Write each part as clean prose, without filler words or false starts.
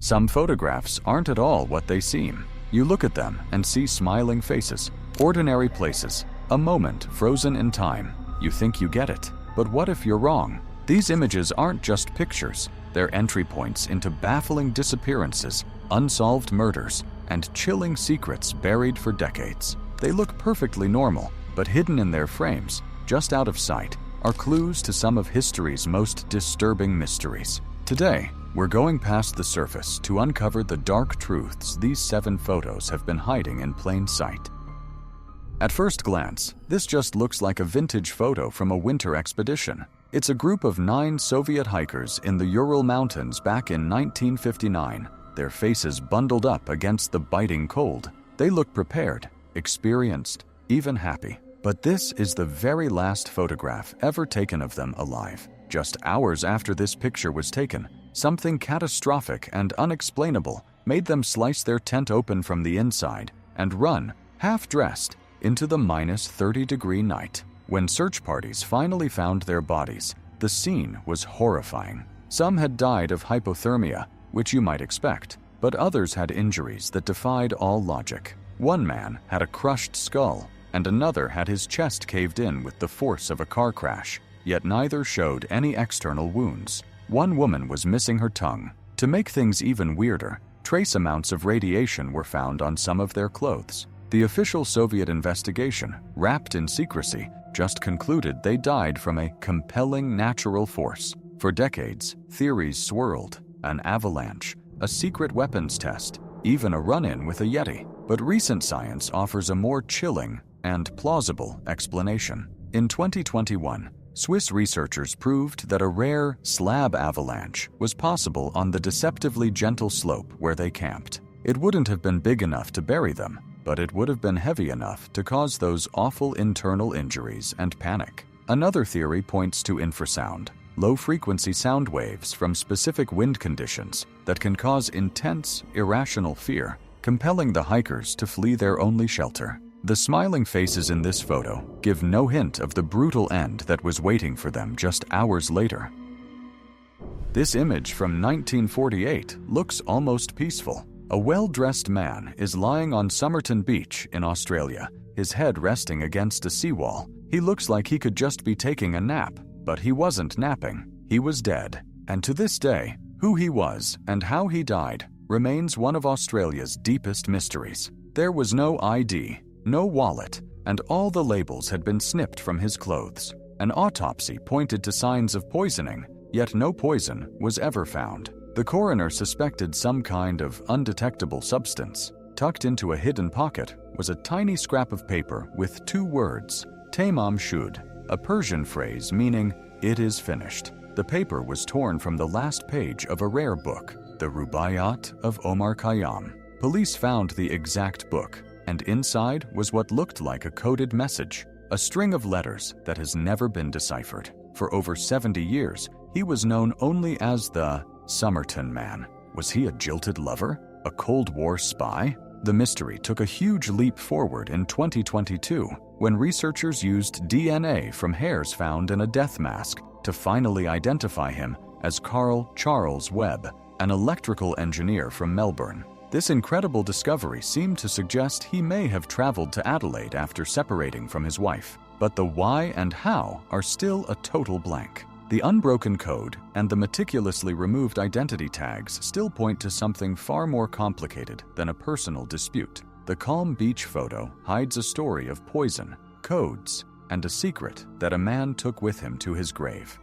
Some photographs aren't at all what they seem. You look at them and see smiling faces, ordinary places, a moment frozen in time. You think you get it, but what if you're wrong? These images aren't just pictures. They're entry points into baffling disappearances, unsolved murders, and chilling secrets buried for decades. They look perfectly normal, but hidden in their frames, just out of sight, are clues to some of history's most disturbing mysteries. Today, we're going past the surface to uncover the dark truths these 7 photos have been hiding in plain sight. At first glance, this just looks like a vintage photo from a winter expedition. It's a group of 9 Soviet hikers in the Ural Mountains back in 1959, their faces bundled up against the biting cold. They look prepared, experienced, even happy. But this is the very last photograph ever taken of them alive. Just hours after this picture was taken, something catastrophic and unexplainable made them slice their tent open from the inside and run, half-dressed, into the -30-degree night. When search parties finally found their bodies, the scene was horrifying. Some had died of hypothermia, which you might expect, but others had injuries that defied all logic. One man had a crushed skull, and another had his chest caved in with the force of a car crash, yet neither showed any external wounds. One woman was missing her tongue. To make things even weirder, trace amounts of radiation were found on some of their clothes. The official Soviet investigation, wrapped in secrecy, just concluded they died from a compelling natural force. For decades, theories swirled: an avalanche, a secret weapons test, even a run-in with a Yeti. But recent science offers a more chilling and plausible explanation. In 2021, Swiss researchers proved that a rare slab avalanche was possible on the deceptively gentle slope where they camped. It wouldn't have been big enough to bury them, but it would have been heavy enough to cause those awful internal injuries and panic. Another theory points to infrasound, low-frequency sound waves from specific wind conditions that can cause intense, irrational fear, compelling the hikers to flee their only shelter. The smiling faces in this photo give no hint of the brutal end that was waiting for them just hours later. This image from 1948 looks almost peaceful. A well-dressed man is lying on Somerton Beach in Australia, his head resting against a seawall. He looks like he could just be taking a nap, but he wasn't napping. He was dead. And to this day, who he was and how he died remains one of Australia's deepest mysteries. There was no ID, no wallet, and all the labels had been snipped from his clothes. An autopsy pointed to signs of poisoning, yet no poison was ever found. The coroner suspected some kind of undetectable substance. Tucked into a hidden pocket was a tiny scrap of paper with 2 words, Tamam Shud, a Persian phrase meaning, "It is finished." The paper was torn from the last page of a rare book, the Rubaiyat of Omar Khayyam. Police found the exact book, and inside was what looked like a coded message, a string of letters that has never been deciphered. For over 70 years, he was known only as the Somerton Man. Was he a jilted lover? A Cold War spy? The mystery took a huge leap forward in 2022 when researchers used DNA from hairs found in a death mask to finally identify him as Carl Charles Webb, an electrical engineer from Melbourne. This incredible discovery seemed to suggest he may have traveled to Adelaide after separating from his wife, but the why and how are still a total blank. The unbroken code and the meticulously removed identity tags still point to something far more complicated than a personal dispute. The calm beach photo hides a story of poison, codes, and a secret that a man took with him to his grave.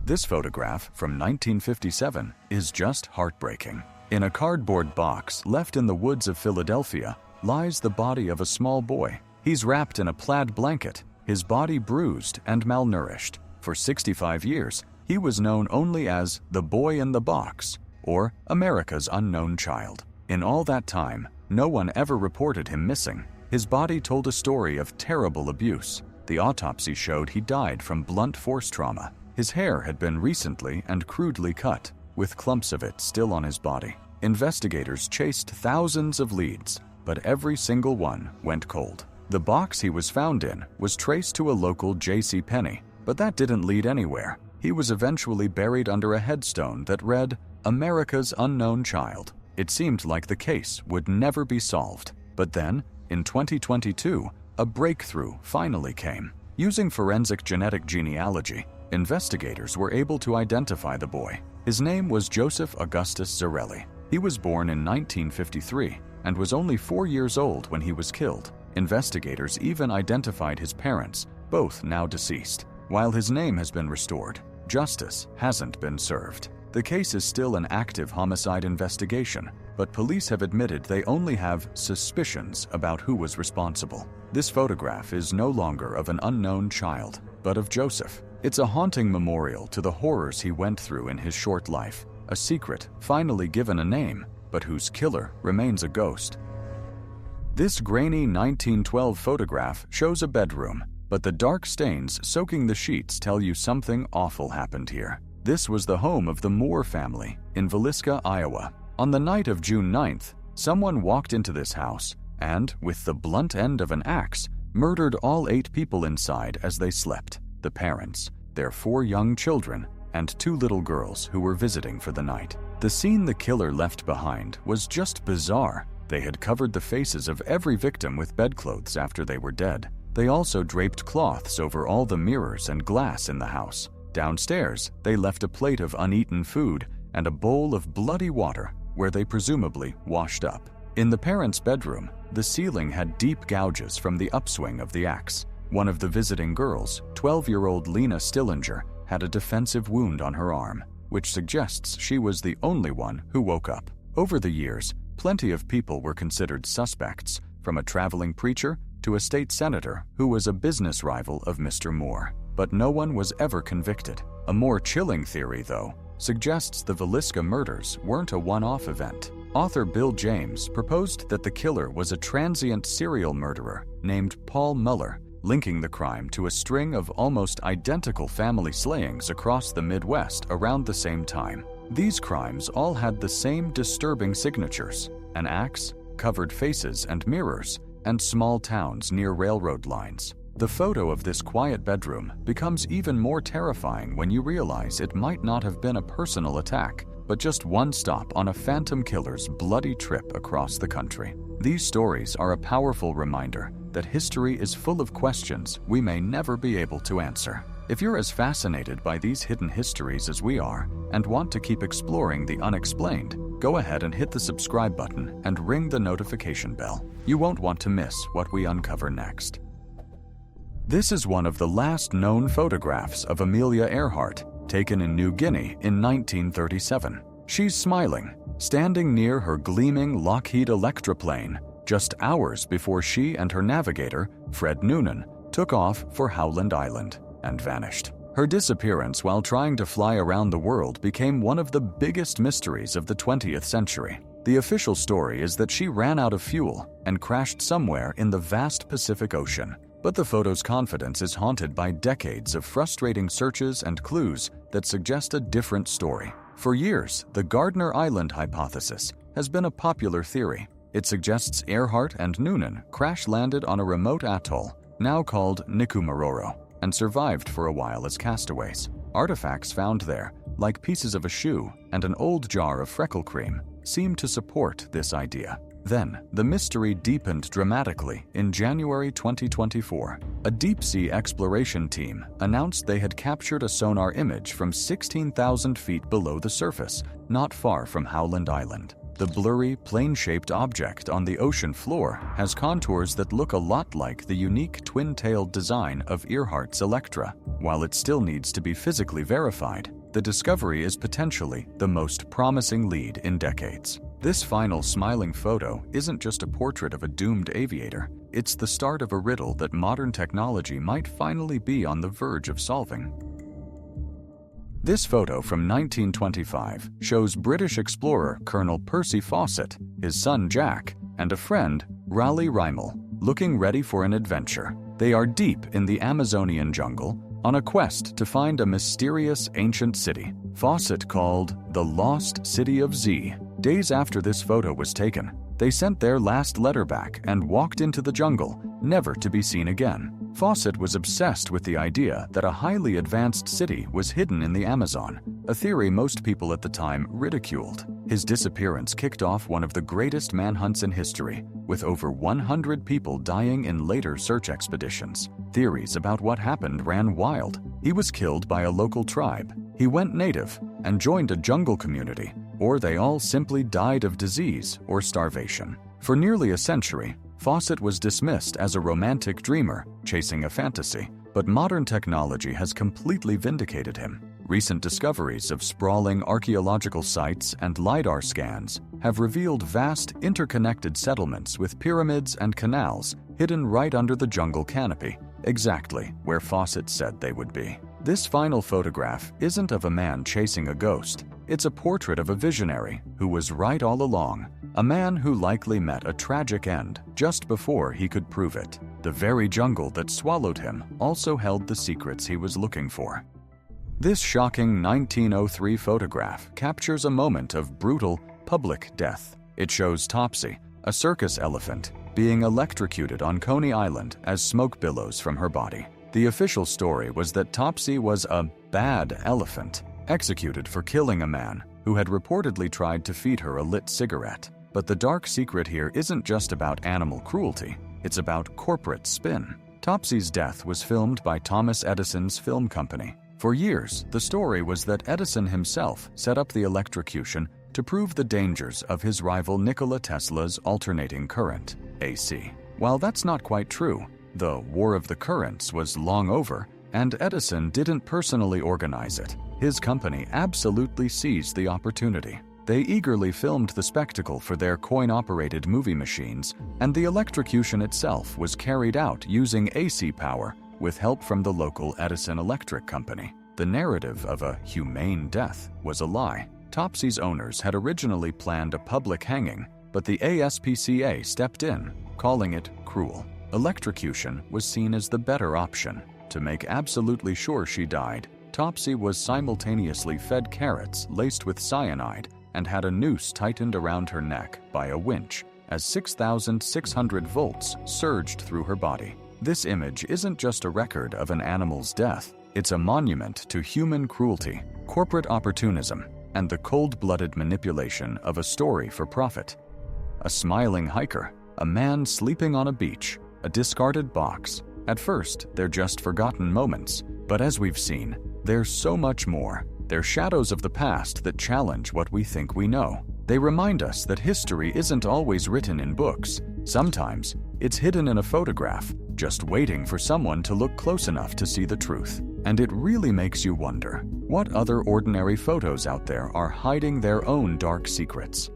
This photograph from 1957 is just heartbreaking. In a cardboard box left in the woods of Philadelphia lies the body of a small boy. He's wrapped in a plaid blanket, his body bruised and malnourished. For 65 years, he was known only as the boy in the box, or America's unknown child. In all that time, no one ever reported him missing. His body told a story of terrible abuse. The autopsy showed he died from blunt force trauma. His hair had been recently and crudely cut, with clumps of it still on his body. Investigators chased thousands of leads, but every single one went cold. The box he was found in was traced to a local JCPenney, but that didn't lead anywhere. He was eventually buried under a headstone that read, America's unknown child. It seemed like the case would never be solved. But then, in 2022, a breakthrough finally came. Using forensic genetic genealogy, investigators were able to identify the boy. His name was Joseph Augustus Zarelli. He was born in 1953 and was only 4 years old when he was killed. Investigators even identified his parents, both now deceased. While his name has been restored, justice hasn't been served. The case is still an active homicide investigation, but police have admitted they only have suspicions about who was responsible. This photograph is no longer of an unknown child, but of Joseph. It's a haunting memorial to the horrors he went through in his short life, a secret finally given a name, but whose killer remains a ghost. This grainy 1912 photograph shows a bedroom, but the dark stains soaking the sheets tell you something awful happened here. This was the home of the Moore family in Villisca, Iowa. On the night of June 9th, someone walked into this house and, with the blunt end of an axe, murdered all 8 people inside as they slept: the parents, their 4 young children, and 2 little girls who were visiting for the night. The scene the killer left behind was just bizarre. They had covered the faces of every victim with bedclothes after they were dead. They also draped cloths over all the mirrors and glass in the house. Downstairs, they left a plate of uneaten food and a bowl of bloody water where they presumably washed up. In the parents' bedroom, the ceiling had deep gouges from the upswing of the axe. One of the visiting girls, 12-year-old Lena Stillinger, had a defensive wound on her arm, which suggests she was the only one who woke up. Over the years, plenty of people were considered suspects, from a traveling preacher to a state senator who was a business rival of Mr. Moore. But no one was ever convicted. A more chilling theory, though, suggests the Villisca murders weren't a one-off event. Author Bill James proposed that the killer was a transient serial murderer named Paul Muller, linking the crime to a string of almost identical family slayings across the Midwest around the same time. These crimes all had the same disturbing signatures: an axe, covered faces and mirrors, and small towns near railroad lines. The photo of this quiet bedroom becomes even more terrifying when you realize it might not have been a personal attack, but just one stop on a phantom killer's bloody trip across the country. These stories are a powerful reminder that history is full of questions we may never be able to answer. If you're as fascinated by these hidden histories as we are and want to keep exploring the unexplained, go ahead and hit the subscribe button and ring the notification bell. You won't want to miss what we uncover next. This is one of the last known photographs of Amelia Earhart, taken in New Guinea in 1937. She's smiling, standing near her gleaming Lockheed Electroplane, just hours before she and her navigator, Fred Noonan, took off for Howland Island and vanished. Her disappearance while trying to fly around the world became one of the biggest mysteries of the 20th century. The official story is that she ran out of fuel and crashed somewhere in the vast Pacific Ocean. But the photo's confidence is haunted by decades of frustrating searches and clues that suggest a different story. For years, the Gardner Island hypothesis has been a popular theory. It suggests Earhart and Noonan crash-landed on a remote atoll, now called Nikumaroro, and survived for a while as castaways. Artifacts found there, like pieces of a shoe and an old jar of freckle cream, seem to support this idea. Then, the mystery deepened dramatically in January 2024. A deep-sea exploration team announced they had captured a sonar image from 16,000 feet below the surface, not far from Howland Island. The blurry, plane-shaped object on the ocean floor has contours that look a lot like the unique twin-tailed design of Earhart's Electra. While it still needs to be physically verified, the discovery is potentially the most promising lead in decades. This final smiling photo isn't just a portrait of a doomed aviator, it's the start of a riddle that modern technology might finally be on the verge of solving. This photo from 1925 shows British explorer Colonel Percy Fawcett, his son Jack, and a friend, Raleigh Rymel, looking ready for an adventure. They are deep in the Amazonian jungle on a quest to find a mysterious ancient city. Fawcett called the Lost City of Z. Days after this photo was taken, they sent their last letter back and walked into the jungle, never to be seen again. Fawcett was obsessed with the idea that a highly advanced city was hidden in the Amazon, a theory most people at the time ridiculed. His disappearance kicked off one of the greatest manhunts in history, with over 100 people dying in later search expeditions. Theories about what happened ran wild. He was killed by a local tribe, he went native, and joined a jungle community, or they all simply died of disease or starvation. For nearly a century, Fawcett was dismissed as a romantic dreamer chasing a fantasy, but modern technology has completely vindicated him. Recent discoveries of sprawling archaeological sites and LiDAR scans have revealed vast interconnected settlements with pyramids and canals hidden right under the jungle canopy, exactly where Fawcett said they would be. This final photograph isn't of a man chasing a ghost. It's a portrait of a visionary who was right all along, a man who likely met a tragic end just before he could prove it. The very jungle that swallowed him also held the secrets he was looking for. This shocking 1903 photograph captures a moment of brutal, public death. It shows Topsy, a circus elephant, being electrocuted on Coney Island as smoke billows from her body. The official story was that Topsy was a bad elephant, executed for killing a man who had reportedly tried to feed her a lit cigarette. But the dark secret here isn't just about animal cruelty, it's about corporate spin. Topsy's death was filmed by Thomas Edison's film company. For years, the story was that Edison himself set up the electrocution to prove the dangers of his rival Nikola Tesla's alternating current, AC. While that's not quite true, the War of the Currents was long over, and Edison didn't personally organize it. His company absolutely seized the opportunity. They eagerly filmed the spectacle for their coin-operated movie machines, and the electrocution itself was carried out using AC power with help from the local Edison Electric Company. The narrative of a humane death was a lie. Topsy's owners had originally planned a public hanging, but the ASPCA stepped in, calling it cruel. Electrocution was seen as the better option. To make absolutely sure she died, Topsy was simultaneously fed carrots laced with cyanide and had a noose tightened around her neck by a winch as 6,600 volts surged through her body. This image isn't just a record of an animal's death, it's a monument to human cruelty, corporate opportunism, and the cold-blooded manipulation of a story for profit. A smiling hiker, a man sleeping on a beach, a discarded box. At first, they're just forgotten moments, but as we've seen, there's so much more. They're shadows of the past that challenge what we think we know. They remind us that history isn't always written in books. Sometimes, it's hidden in a photograph, just waiting for someone to look close enough to see the truth. And it really makes you wonder, what other ordinary photos out there are hiding their own dark secrets?